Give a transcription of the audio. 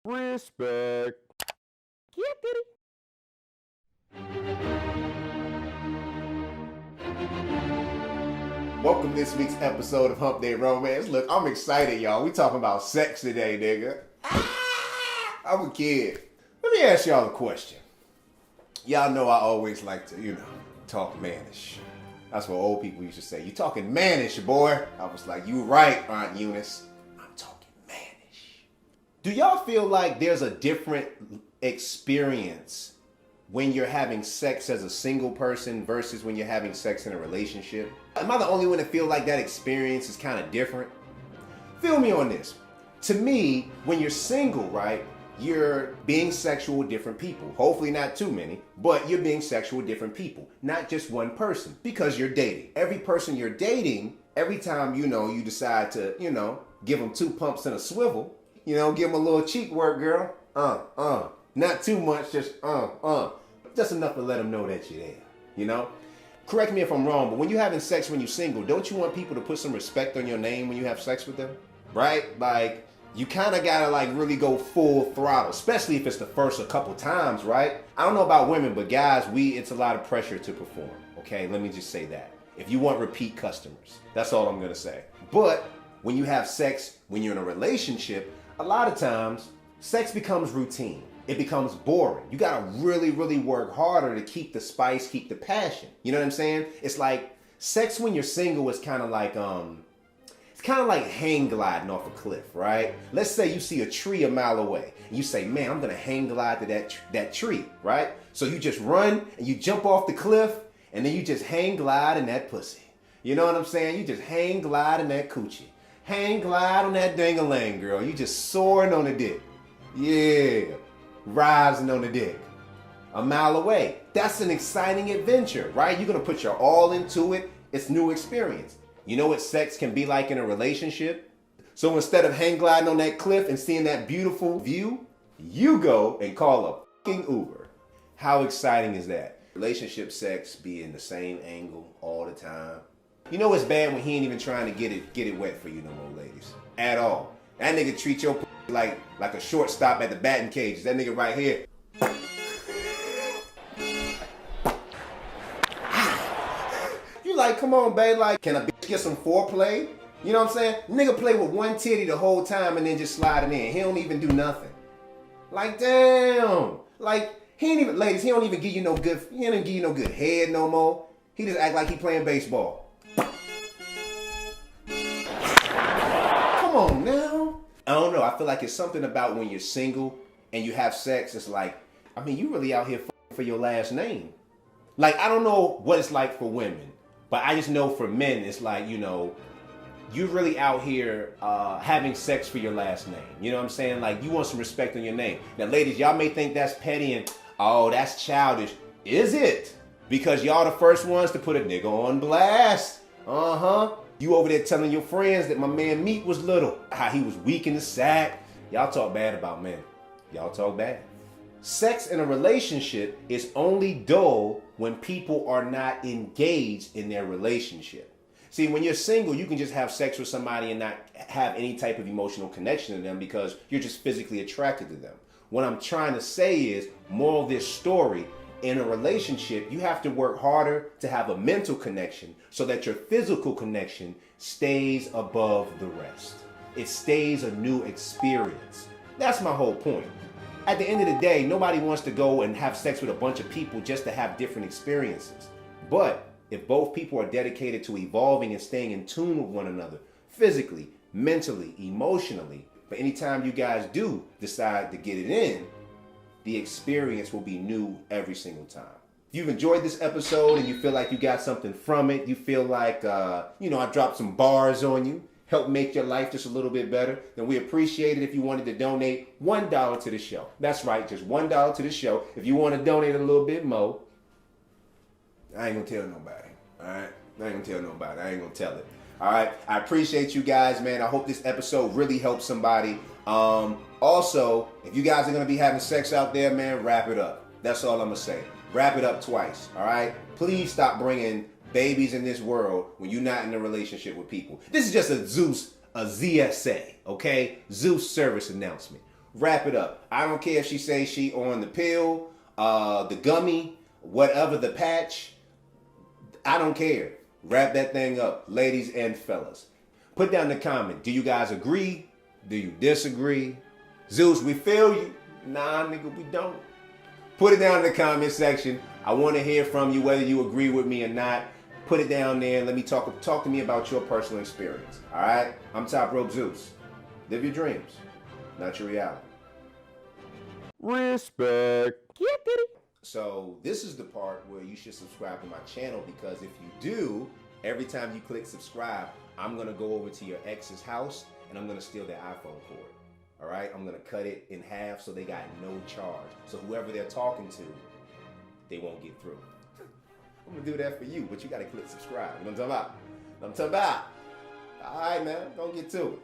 Respect. Get it. Welcome to this week's episode of Hump Day Romance. Look, I'm excited, y'all. We talking about sex today, nigga. I'm a kid. Let me ask y'all a question. Y'all know I always like to, talk mannish. That's what old people used to say. You talking mannish, boy. I was like, you right, Aunt Eunice. I'm talking mannish. Do y'all feel like there's a different experience when you're having sex as a single person versus when you're having sex in a relationship? Am I the only one that feel like that experience is kind of different? Feel me on this. To me, when you're single, right, you're being sexual with different people. Hopefully not too many, but you're being sexual with different people. Not just one person, because you're dating. Every person you're dating, every time, you decide to, give them 2 pumps and a swivel, give them a little cheek work, girl. Not too much, just Just enough to let them know that you're there, Correct me if I'm wrong, but when you're having sex when you're single, don't you want people to put some respect on your name when you have sex with them? Right? Like, you kind of gotta really go full throttle, especially if it's the first a couple times, right? I don't know about women, but guys, it's a lot of pressure to perform, okay? Let me just say that. If you want repeat customers, that's all I'm gonna say. But when you have sex, when you're in a relationship, a lot of times, sex becomes routine. It becomes boring. You gotta really, really work harder to keep the spice, keep the passion. You know what I'm saying? It's like sex when you're single is kind of like it's kind of like hang gliding off a cliff, right? Let's say you see a tree a mile away, and you say, "Man, I'm gonna hang glide to that tree," right? So you just run and you jump off the cliff, and then you just hang glide in that pussy. You know what I'm saying? You just hang glide in that coochie, hang glide on that ding-a-ling, girl. You just soaring on the dick, yeah. Rising on the dick a mile away. That's an exciting adventure, right? You're gonna put your all into it. It's new experience. You know what sex can be like in a relationship? So instead of hang gliding on that cliff and seeing that beautiful view, you go and call a fucking Uber. How exciting is that? Relationship sex be in the same angle all the time. You know it's bad when he ain't even trying to get it wet for you no more, ladies. At all. That nigga treat your like a shortstop at the batting cages. That nigga right here. You like, come on, babe. Like, can a bitch get some foreplay? You know what I'm saying? Nigga play with one titty the whole time and then just slide it in. He don't even do nothing. Like, damn. Like, he ain't even, ladies, he don't even give you no good, he don't give you no good head no more. He just act like he playing baseball. Come on now. I don't know. I feel like it's something about when you're single and you have sex. It's like, you really out here for your last name. Like, I don't know what it's like for women, but I just know for men, it's like, you're really out here having sex for your last name. You know what I'm saying? Like, you want some respect on your name. Now, ladies, y'all may think that's petty and, oh, that's childish. Is it? Because y'all the first ones to put a nigga on blast. You over there telling your friends that my man Meat was little, how he was weak in the sack. Y'all talk bad about men. Y'all talk bad. Sex in a relationship is only dull when people are not engaged in their relationship. See, when you're single, you can just have sex with somebody and not have any type of emotional connection to them because you're just physically attracted to them. What I'm trying to say is, moral of this story, in a relationship, you have to work harder to have a mental connection so that your physical connection stays above the rest. It stays a new experience. That's my whole point. At the end of the day, nobody wants to go and have sex with a bunch of people just to have different experiences. But if both people are dedicated to evolving and staying in tune with one another, physically, mentally, emotionally, but anytime you guys do decide to get it in, the experience will be new every single time. If you've enjoyed this episode and you feel like you got something from it, you feel like, I dropped some bars on you, help make your life just a little bit better, then we appreciate it if you wanted to donate $1 to the show. That's right, just $1 to the show. If you want to donate a little bit more, I ain't gonna tell nobody, all right? I ain't gonna tell nobody. I ain't gonna tell it. All right? I appreciate you guys, man. I hope this episode really helps somebody. Also, if you guys are going to be having sex out there, man, wrap it up. That's all I'm going to say. Wrap it up twice, all right? Please stop bringing babies in this world when you're not in a relationship with people. This is just a ZSA, okay? Zeus service announcement. Wrap it up. I don't care if she says she on the pill, the gummy, whatever, the patch. I don't care. Wrap that thing up, ladies and fellas. Put down the comment. Do you guys agree? Do you disagree? Zeus, we feel you. Nah, nigga, we don't. Put it down in the comment section. I want to hear from you whether you agree with me or not. Put it down there and let me talk to me about your personal experience. All right? I'm Top Rope Zeus. Live your dreams, not your reality. Respect. Yeah, diddy. So this is the part where you should subscribe to my channel, because if you do, every time you click subscribe, I'm going to go over to your ex's house and I'm going to steal their iPhone cord. All right? I'm going to cut it in half so they got no charge. So whoever they're talking to, they won't get through. I'm going to do that for you, but you got to click subscribe. You know what I'm talking about? All right, man. Don't get to it.